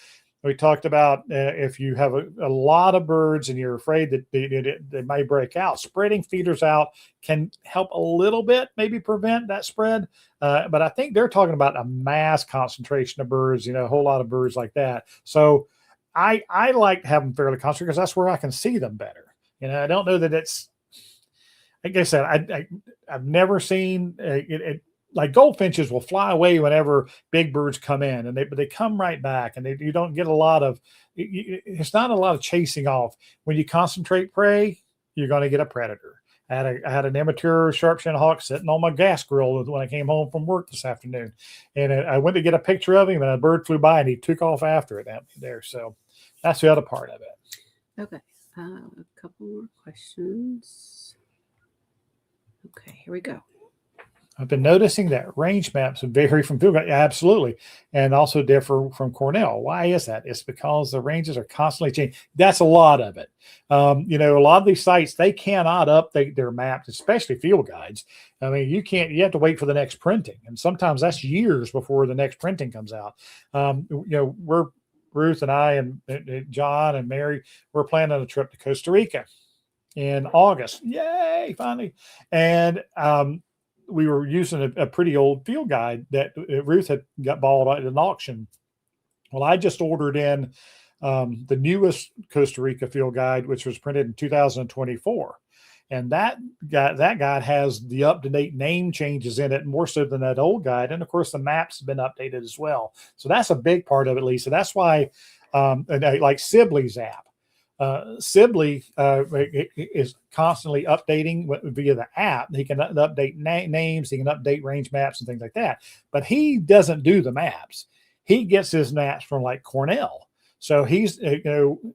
we talked about if you have a lot of birds and you're afraid that they may break out, spreading feeders out can help a little bit, maybe prevent that spread. But I think they're talking about a mass concentration of birds, a whole lot of birds like that. So I like to have them fairly concentrated because that's where I can see them better. I don't know that it's, like I said, I've never seen like goldfinches will fly away whenever big birds come in, and they come right back, and you don't get a lot of, it's not a lot of chasing off. When you concentrate prey, you're going to get a predator. I had an immature sharp-shinned hawk sitting on my gas grill when I came home from work this afternoon, and I went to get a picture of him, and a bird flew by, and he took off after it there. So that's the other part of it.
Okay, a couple more questions. Okay, here we go.
I've been noticing that range maps vary from field guide. Absolutely. And also differ from Cornell. Why is that? It's because the ranges are constantly changing. That's a lot of it. A lot of these sites, they cannot update their maps, especially field guides. I mean, you have to wait for the next printing. And sometimes that's years before the next printing comes out. Ruth and I and John and Mary, we're planning a trip to Costa Rica in August. Yay, finally. And, we were using a pretty old field guide that Ruth had got bought at an auction. Well, I just ordered in the newest Costa Rica field guide, which was printed in 2024. And that guide has the up-to-date name changes in it, more so than that old guide. And of course, the maps have been updated as well. So that's a big part of it, Lisa. That's why, like Sibley's app. Sibley is constantly updating via the app. He can update names, he can update range maps and things like that. But he doesn't do the maps. He gets his maps from like Cornell. So he's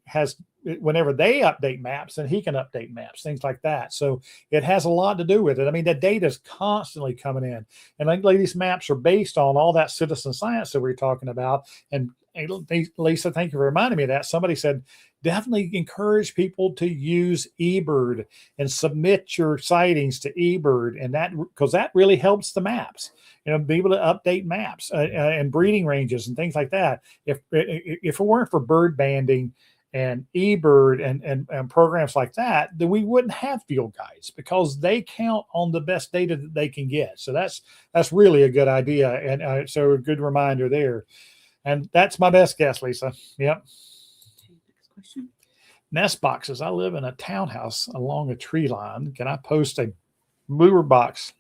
has, whenever they update maps, then he can update maps, things like that. So it has a lot to do with it. I mean, the data is constantly coming in, and like these maps are based on all that citizen science that we're talking about. And Lisa, thank you for reminding me of that. Somebody said, definitely encourage people to use Ebird and submit your sightings to Ebird, and that, because that really helps the maps. Be able to update maps and breeding ranges and things like that. If it weren't for bird banding and Ebird and programs like that, then we wouldn't have field guides, because they count on the best data that they can get. So that's really a good idea, and so a good reminder there. And that's my best guess, Lisa. Yep.
Next question.
Nest boxes. I live in a townhouse along a tree line. Can I post a mover box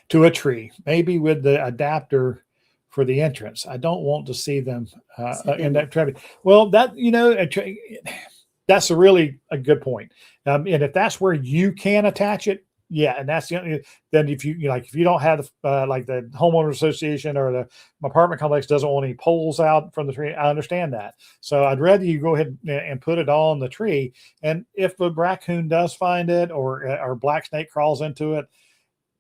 to a tree, maybe with the adapter for the entrance? I don't want to see them in that traffic. Well, that's a good point. And if that's where you can attach it, yeah, and that's then if you don't have like the homeowner association or the apartment complex doesn't want any poles out from the tree, I understand that. So I'd rather you go ahead and put it on the tree. And if a raccoon does find it, or black snake crawls into it,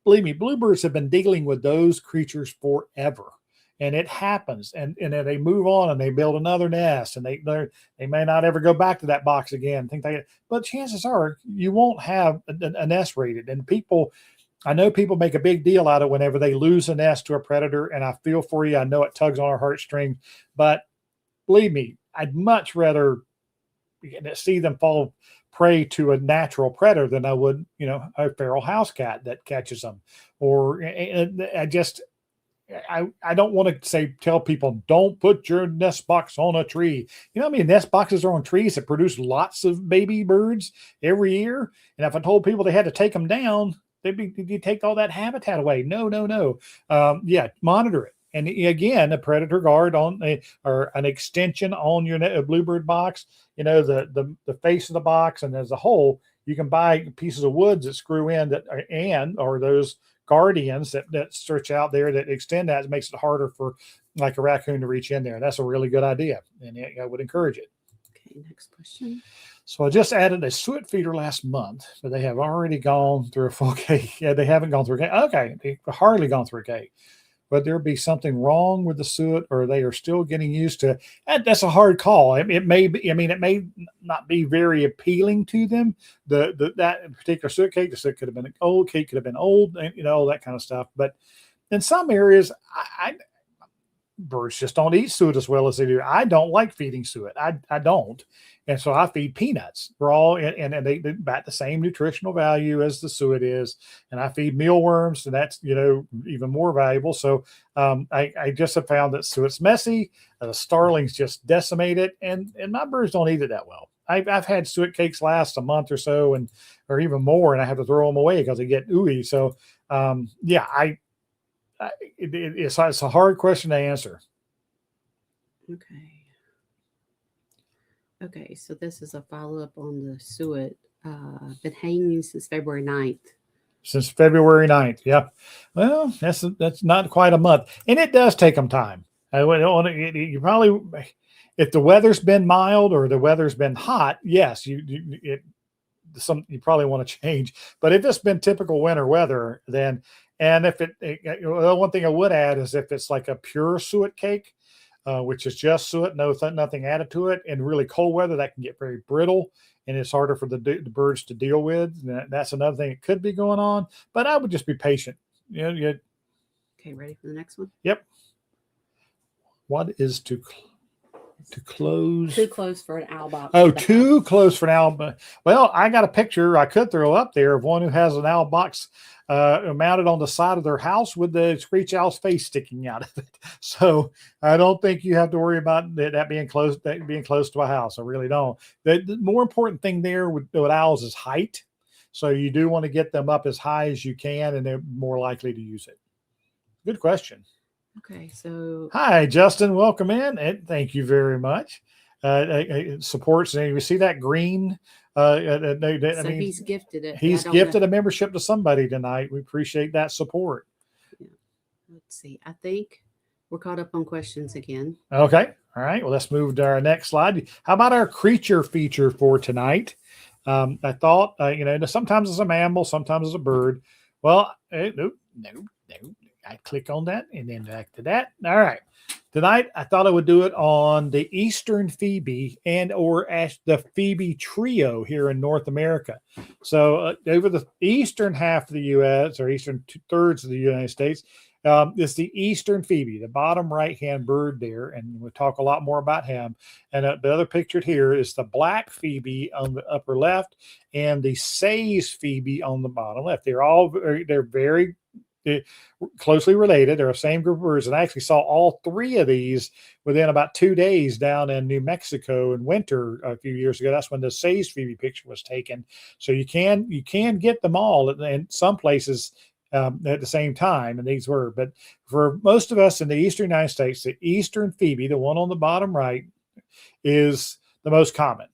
believe me, bluebirds have been dealing with those creatures forever. And it happens, and then they move on and they build another nest, and they may not ever go back to that box again. Things like that. But chances are you won't have a nest raided. And I know people make a big deal out of whenever they lose a nest to a predator, and I feel for you. I know it tugs on our heartstrings, but believe me, I'd much rather see them fall prey to a natural predator than I would, a feral house cat that catches them. Or I don't want to tell people don't put your nest box on a tree. I mean, nest boxes are on trees that produce lots of baby birds every year. And if I told people they had to take them down, you take all that habitat away. No, no, no. Yeah, monitor it. And again, a predator guard or an extension on your bluebird box, the face of the box, and as a whole, you can buy pieces of wood that screw in or those guardians that stretch out there that extend that. It makes it harder for like a raccoon to reach in there. That's a really good idea, and I would encourage it.
Okay, next question.
So I just added a suet feeder last month, but they have already gone through a full cake. Yeah, they haven't gone through a cake. Okay, they've hardly gone through a cake. Would there be something wrong with the suet, or they are still getting used to? That's a hard call. It may be. I mean, it may not be very appealing to them. That particular suet cake, the suet could have been an old cake, could have been old, all that kind of stuff. But in some areas, birds just don't eat suet as well as they do. I don't like feeding suet. I don't. And so I feed peanuts. We're all and they about the same nutritional value as the suet is. And I feed mealworms, and that's even more valuable. So I just have found that suet's messy. Starlings just decimate it, and my birds don't eat it that well. I've had suet cakes last a month or so, or even more, and I have to throw them away because they get ooey. So it's a hard question to answer.
Okay, so this is a follow-up on the suet. Been hanging since February 9th.
Since February 9th, yeah. Well, that's not quite a month, and it does take them time. You probably, if the weather's been mild or the weather's been hot, yes, you probably want to change. But if it's been typical winter weather, then. And if one thing I would add is if it's like a pure suet cake, which is just suet, nothing added to it, in really cold weather, that can get very brittle, and it's harder for the birds to deal with. That's another thing that could be going on. But I would just be patient.
Okay, ready for the next one?
Yep. What is too close?
Too close for an owl box.
Oh, too close for an owl. Well, I got a picture I could throw up there of one who has an owl box mounted on the side of their house with the screech owl's face sticking out of it. So I don't think you have to worry about that being close to a house. I really don't. The more important thing there with owls is height. So you do want to get them up as high as you can, and they're more likely to use it. Good question.
Okay, so
hi, Justin. Welcome in, and thank you very much. Supports. You see that green?
He's gifted it.
He's gifted a membership to somebody tonight. We appreciate that support.
Yeah. Let's see. I think we're caught up on questions again.
Okay. All right. Well, let's move to our next slide. How about our creature feature for tonight? I thought, sometimes it's a mammal, sometimes it's a bird. Well, no. I click on that and then back to that. All right. Tonight, I thought I would do it on the Eastern Phoebe or the Phoebe trio here in North America. So over the eastern half of the U.S. or eastern 2/3 of the United States is the Eastern Phoebe, the bottom right-hand bird there. And we'll talk a lot more about him. And the other pictured here is the black Phoebe on the upper left and the Say's Phoebe on the bottom left. They're very closely related. They're the same group of birds. And I actually saw all three of these within about 2 days down in New Mexico in winter a few years ago. That's when the Say's Phoebe picture was taken. So you can get them all in some places at the same time. And these were, but for most of us in the Eastern United States, the Eastern Phoebe, the one on the bottom right, is the most common.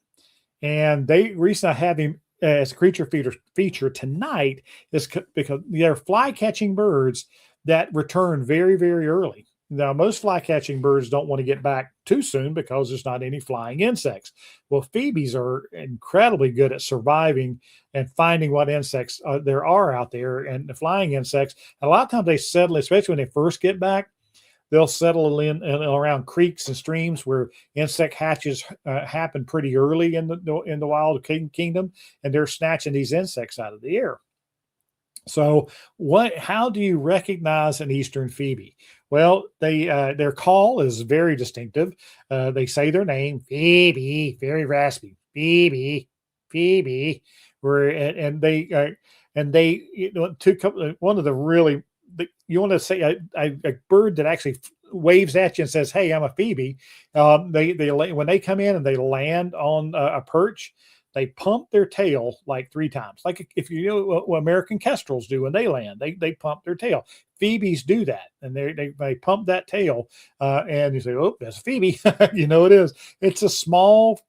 And the reason I have him as a creature feature tonight is because they're fly catching birds that return very, very early. Now, most fly catching birds don't want to get back too soon because there's not any flying insects. Well, Phoebes are incredibly good at surviving and finding what insects there are out there, and the flying insects. And a lot of times they settle, especially when they first get back, they'll settle in around creeks and streams where insect hatches happen pretty early in the wild kingdom, and they're snatching these insects out of the air. So how do you recognize an Eastern Phoebe? Well, their call is very distinctive. They say their name, Phoebe, very raspy. Phoebe, Phoebe. Where and they two couple one of the really you want to say a bird that actually waves at you and says, "Hey, I'm a Phoebe." They when they come in and they land on a perch, they pump their tail like 3 times, like if you know what American kestrels do when they land, they pump their tail. Phoebes do that, and they pump that tail, and you say, "Oh, that's Phoebe." You know it is. It's a small,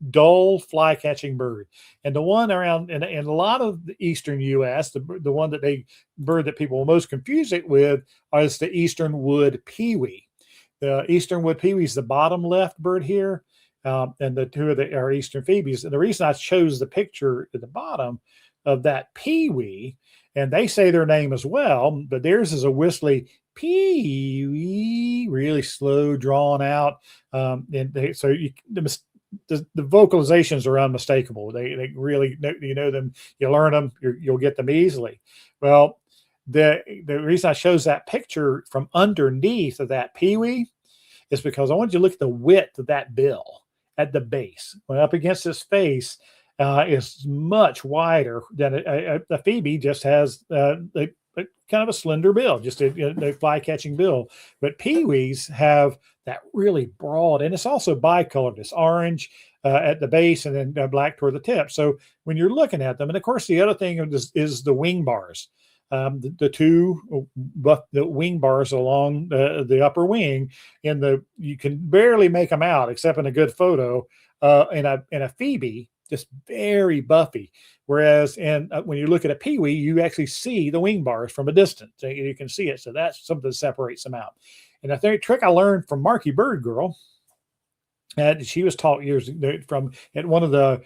dull fly catching bird, and the one around in a lot of the eastern U.S., the one that bird that people most confuse it with is the eastern wood pewee. The eastern wood pewee is the bottom left bird here, and the two of the are eastern phoebes. And the reason I chose the picture at the bottom of that pewee, and they say their name as well, but theirs is a whistly pewee, really slow, drawn out, so the vocalizations are unmistakable. They really you know them, you learn them, you'll get them easily. Well, the reason I chose that picture from underneath of that pewee is because I want you to look at the width of that bill at the base. When up against his face, is much wider than a Phoebe. Just has kind of a slender bill, just a fly catching bill. But peewees have that really broad, and it's also bicolored. It's orange at the base and then black toward the tip. So when you're looking at them, and of course the other thing is the wing bars. The two the wing bars along the upper wing, you can barely make them out except in a good photo. In a Phoebe, just very buffy. Whereas when you look at a pewee, you actually see the wing bars from a distance. You can see it. So that's something that separates them out. And a trick I learned from Marky Bird Girl, and she was taught years from at one of the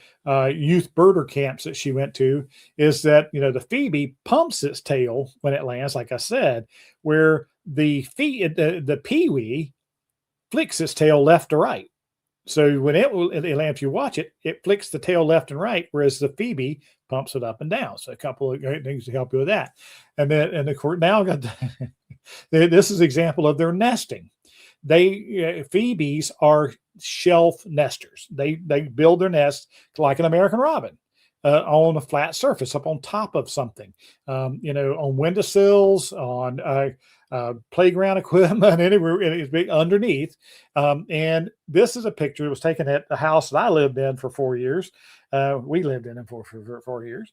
youth birder camps that she went to, is that the Phoebe pumps its tail when it lands, like I said, where the pewee flicks its tail left to right. So when it lands, if you watch it, it flicks the tail left and right, whereas the Phoebe pumps it up and down. So a couple of great things to help you with that. And then, and of course, now got this is an example of their nesting. Phoebes are shelf nesters. They build their nest like an American robin. On a flat surface, up on top of something, on windowsills, on playground equipment, anywhere it's big underneath. And this is a picture that was taken at the house that I lived in for 4 years. We lived in it for 4 years.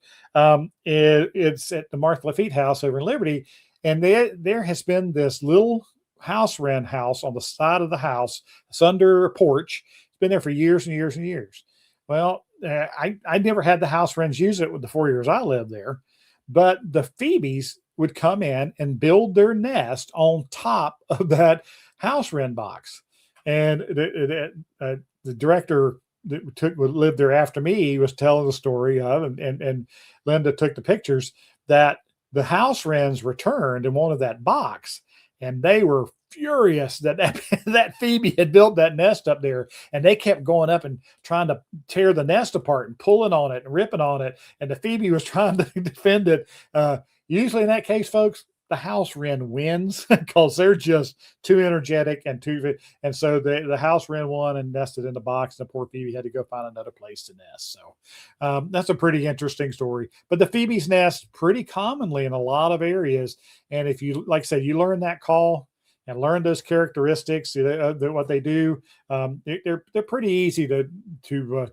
It's at the Martha Lafitte house over in Liberty. And there has been this little house wren house on the side of the house. It's under a porch. It's been there for years and years and years. Well, I never had the house wrens use it with the 4 years I lived there, but the Phoebes would come in and build their nest on top of that house wren box. And the director that lived there after me was telling the story of, and Linda took the pictures, that the house wrens returned and wanted that box, and they were furious that Phoebe had built that nest up there, and they kept going up and trying to tear the nest apart and pulling on it and ripping on it, and the Phoebe was trying to defend it. Usually in that case, folks, the house wren wins because they're just too energetic and so the house wren won and nested in the box, and the poor Phoebe had to go find another place to nest. So that's a pretty interesting story. But the Phoebes nest pretty commonly in a lot of areas, and if you, like I said, you learn that call and learn those characteristics, what they do, they're pretty easy to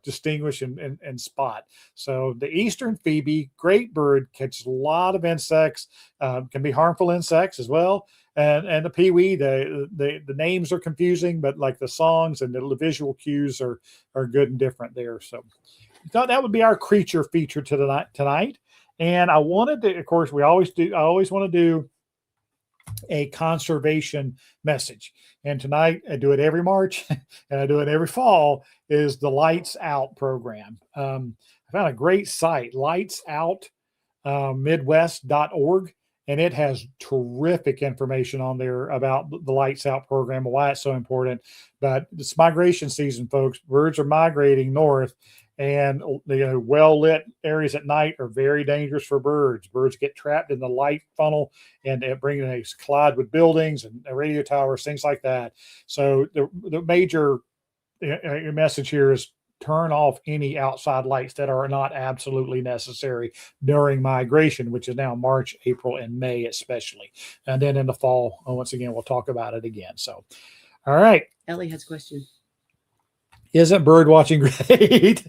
distinguish and spot. So the eastern Phoebe, great bird, catches a lot of insects, can be harmful insects as well. And the pewee, the names are confusing, but like the songs and the visual cues are good and different there. So I thought that would be our creature feature tonight. And I wanted to, of course, I always want to do a conservation message. And tonight, I do it every March and I do it every fall, is the Lights Out program. I found a great site, lightsoutmidwest.org, and it has terrific information on there about the Lights Out program and why it's so important. But it's migration season, folks. Birds are migrating north, and well-lit areas at night are very dangerous for birds. Birds get trapped in the light funnel, and they collide with buildings and radio towers, things like that. So the major message here is turn off any outside lights that are not absolutely necessary during migration, which is now March, April, and May especially. And then in the fall, once again, we'll talk about it again. So, all right.
Ellie has a question.
Isn't bird watching great?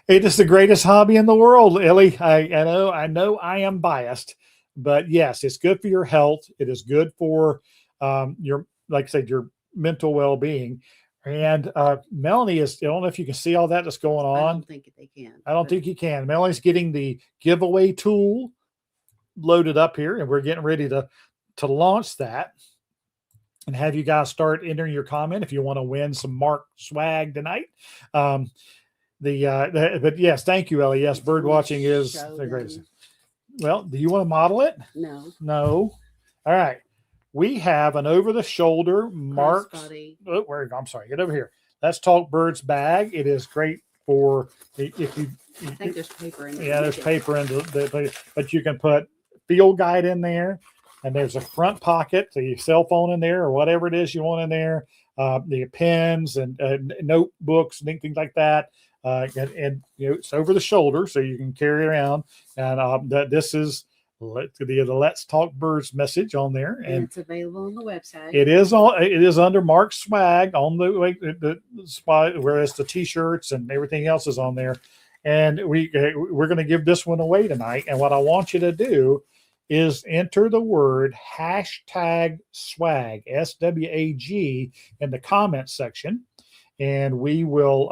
It is the greatest hobby in the world, Ellie. I know I am biased, but yes, it's good for your health. It is good for your, like I said, your mental well-being. And Melanie is, I don't know if you can see all that that's going on.
I don't think they can.
I don't think you can. Melanie's getting the giveaway tool loaded up here, and we're getting ready to launch that and have you guys start entering your comment if you want to win some Mark swag tonight. But yes, thank you, Ellie. Yes, bird watching is the greatest. Well, do you want to model it? No. All right. We have an over-the-shoulder Mark. Oh, where you go? I'm sorry. Get over here. Let's Talk Birds bag. It is great for if you.
I think there's paper in there.
Yeah, there's paper in the, but you can put field guide in there, and there's a front pocket, so your cell phone in there or whatever it is you want in there. The pens and notebooks and things like that. And it's over the shoulder, so you can carry it around. And this is the Let's Talk Birds message on there,
and it's available on the website.
It is under Mark swag on the spot, whereas the t-shirts and everything else is on there. And we're going to give this one away tonight. And what I want you to do is enter the word hashtag swag, SWAG, in the comments section, and we will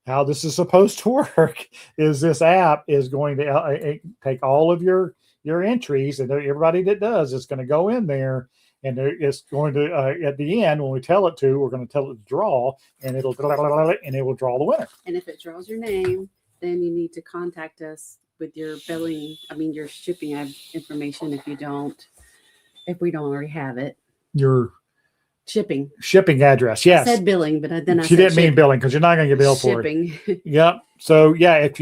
how this is supposed to work is this app is going to take all of your entries, and everybody that does is going to go in there, and it's going to at the end when we tell it to, we're going to tell it to draw, and it will draw the winner.
And if it draws your name, then you need to contact us with your your shipping information. If we don't already have it,
your
shipping
address. Yes,
I said billing, but then
she didn't mean billing, because you're not going to get billed for it. Yep. So yeah, if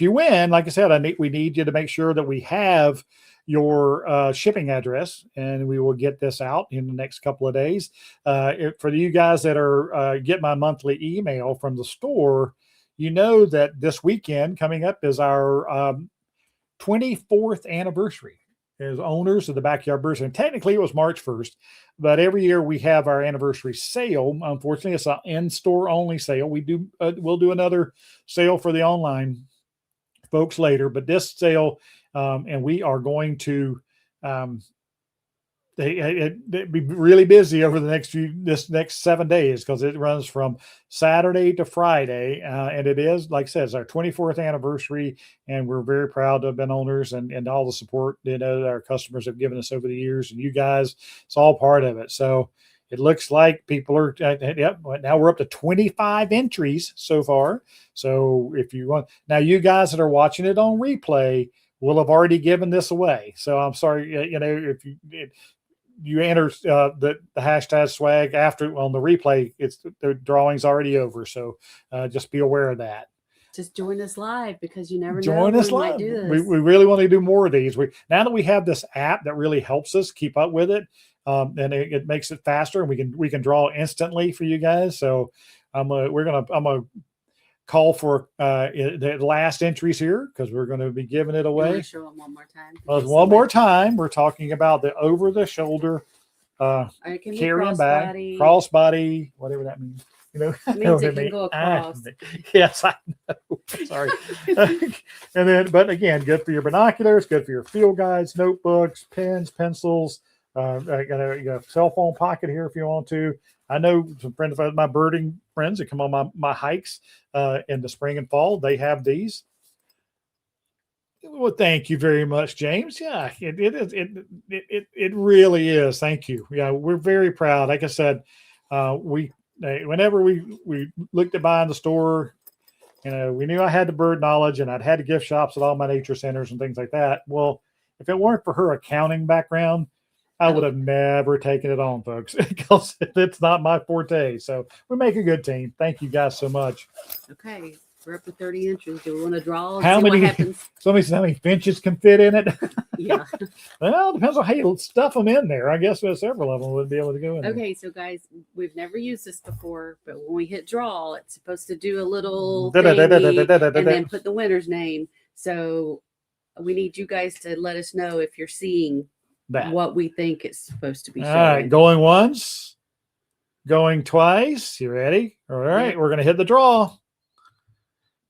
you win, like I said, we need you to make sure that we have your shipping address, and we will get this out in the next couple of days. For you guys that are get my monthly email from the store, you know that this weekend coming up is our 24th anniversary as owners of the Backyard Birds. And technically it was March 1st, but every year we have our anniversary sale. Unfortunately, it's an in-store only sale. We'll do another sale for the online folks later, but this sale, and we are going to be really busy over this next 7 days, because it runs from Saturday to Friday, and it is, like I said, it's our 24th anniversary, and we're very proud to have been owners, and all the support that our customers have given us over the years, and you guys, it's all part of it. So it looks like people are now we're up to 25 entries so far. So if you want, now you guys that are watching it on replay will have already given this away. So I'm sorry, if you enter the hashtag swag after on the replay, the drawing's already over. So just be aware of that.
Just join us live, because you never
join
know
us live.
Might do this.
We really want to do more of these. Now that we have this app that really helps us keep up with it, and it makes it faster, and we can draw instantly for you guys. So I'm gonna call for the last entries here, because we're going to be giving it away.
Show them one more time.
One more time. We're talking about the over-the-shoulder carrying bag, crossbody, whatever that means.
It means it can go across.
Yes, I know. Sorry. But again, good for your binoculars, good for your field guides, notebooks, pens, pencils. You got a cell phone pocket here if you want to. I know some friends of my birding friends that come on my hikes in the spring and fall. They have these. Well, thank you very much, James. Yeah, it really is. Thank you. Yeah, we're very proud. Like I said, whenever we looked at buying the store, we knew I had the bird knowledge, and I'd had the gift shops at all my nature centers and things like that. Well, if it weren't for her accounting background, I would have never taken it on, folks, because it's not my forte. So we make a good team. Thank you guys so much.
Okay. We're up to 30 inches. Do we want to draw and
How
see
many-
what happens?
Somebody said how many finches can fit in it.
Yeah.
Well, it depends on how you stuff them in there. I guess several of them would be able to go in there.
Okay, so guys, we've never used this before, but when we hit draw, it's supposed to do a little thingy and then put the winner's name. So we need you guys to let us know if you're seeing
That.
what we think it's supposed to be
All
showing.
right, going once, going twice. You ready? All right, we're going to hit the draw.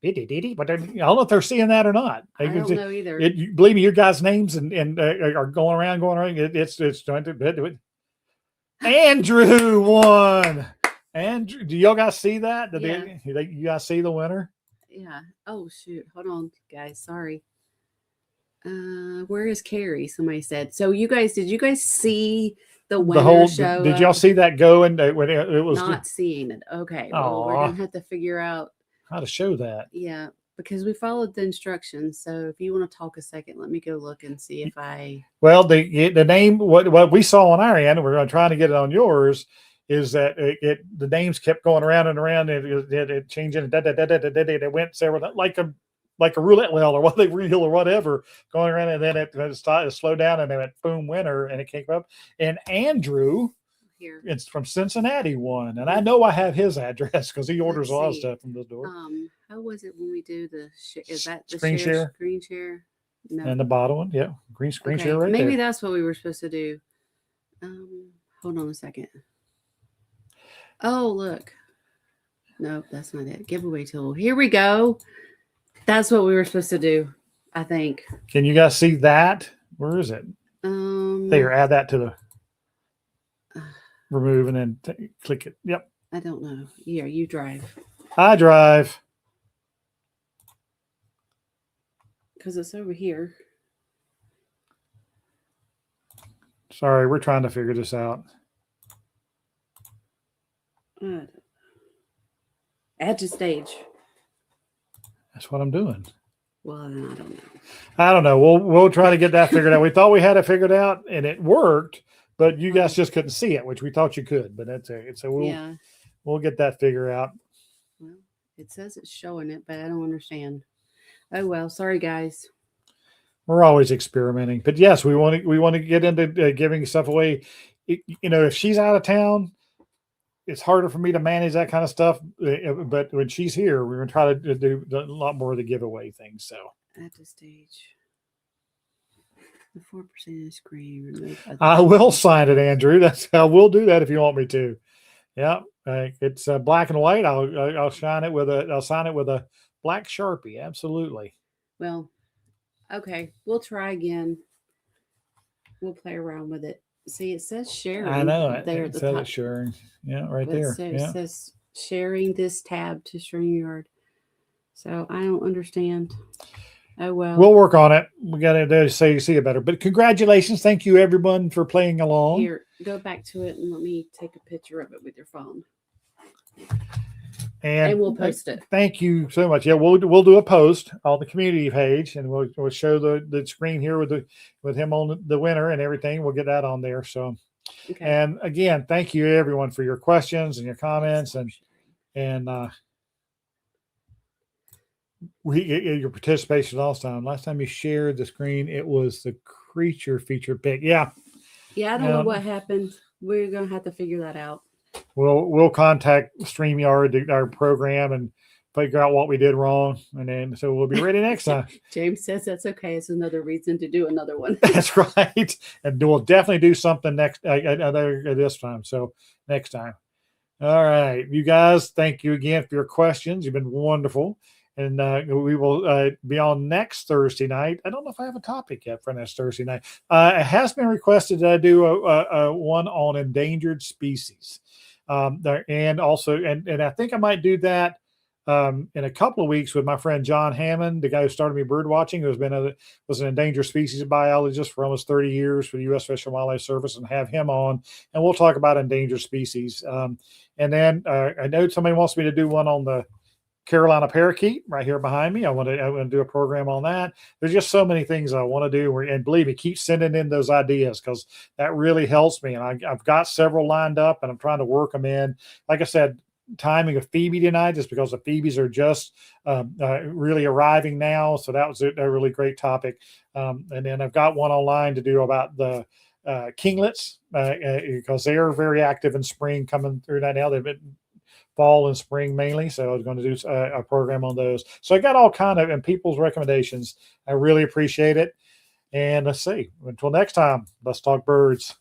But I don't know if they're seeing that or not.
I don't know either.
Believe me, your guys' names and are going around. It's trying to do it. Andrew won. Andrew, do y'all guys see that? You guys see the winner?
Yeah. Oh shoot. Hold on, guys. Sorry. Where is Carrie? Somebody said. So did you guys see the winner show?
Did y'all see that go? And when it was
not seeing it. Okay. Well, we're gonna have to figure out
how to show that.
Yeah, because we followed the instructions. So if you want to talk a second, let me go look and see if I.
Well, the name what we saw on our end, and we're going to try to get it on yours, is that the names kept going around and around, and it changing. It went several like a roulette wheel or wheel or whatever going around, and then it started to slow down, and they went boom, winner, and it came up. And Andrew.
Here.
It's from Cincinnati won, and I know I have his address because he orders a lot of stuff from the door.
How was it when we do the is that the
screen share?
Screen share? No.
And the bottom one, yeah, green screen share right
Maybe
there.
that's what we were supposed to do. Hold on a second. Oh, look. Nope, that's not it. Giveaway tool. Here we go. That's what we were supposed to do, I think.
Can you guys see that? Where is it? There, add that to the remove and then click it. Yep.
I don't know. Yeah, you drive.
I drive.
Because it's over here.
Sorry, we're trying to figure this out.
Add to stage.
That's what I'm doing.
Well, I don't know.
I don't know. We'll try to get that figured out. We thought we had it figured out, and it worked, but you guys just couldn't see it, which we thought you could. But that's it. So we'll get that figured out.
Well, it says it's showing it, but I don't understand. Oh well, sorry guys.
We're always experimenting, but yes, we want to get into giving stuff away. If she's out of town, it's harder for me to manage that kind of stuff. But when she's here, we're going to try to do a lot more of the giveaway things. So
at the stage, the 4% screen.
I will sign it, Andrew. I will do that if you want me to. Yeah, it's black and white. I'll sign it with a black Sharpie. Absolutely.
Well, okay, we'll try again. We'll play around with it. See, it says sharing.
I know it.
There
it says it's sharing. Yeah, right there.
It says sharing this tab to StreamYard. So I don't understand. Oh well.
We'll work on it. We got to see it better. But congratulations. Thank you everyone for playing along.
Here, go back to it and let me take a picture of it with your phone. And we'll post it.
Thank you so much. Yeah, we'll do a post on the community page, and we'll show the screen here with him on the winner and everything. We'll get that on there. So, okay. And again, thank you everyone for your questions and your comments and your participation last time. Last time you shared the screen, it was the creature feature pick. Yeah.
Yeah, I don't know what happened. We're gonna have to figure that out.
We'll contact StreamYard, our program, and figure out what we did wrong, and then so we'll be ready next time.
James says that's okay. It's another reason to do another one.
That's right, and we'll definitely do something next this time. So next time. All right, you guys. Thank you again for your questions. You've been wonderful, and we will be on next Thursday night. I don't know if I have a topic yet for next Thursday night. It has been requested that I do a one on endangered species. And also, and I think I might do that in a couple of weeks with my friend John Hammond, the guy who started me bird watching, who's was an endangered species biologist for almost 30 years for the U.S. Fish and Wildlife Service, and have him on, and we'll talk about endangered species. And then I know somebody wants me to do one on the Carolina parakeet right here behind me. I want to do a program on that. There's just so many things I want to do, and believe me, keep sending in those ideas because that really helps me. And I've got several lined up, and I'm trying to work them in. Like I said, timing of Phoebe tonight, just because the Phoebes are just really arriving now. So that was a really great topic. And then I've got one online to do about the kinglets because they're very active in spring coming through that now. They've been fall and spring mainly. So I was going to do a program on those. So I got all kind of and people's recommendations. I really appreciate it. And let's see. Until next time, let's talk birds.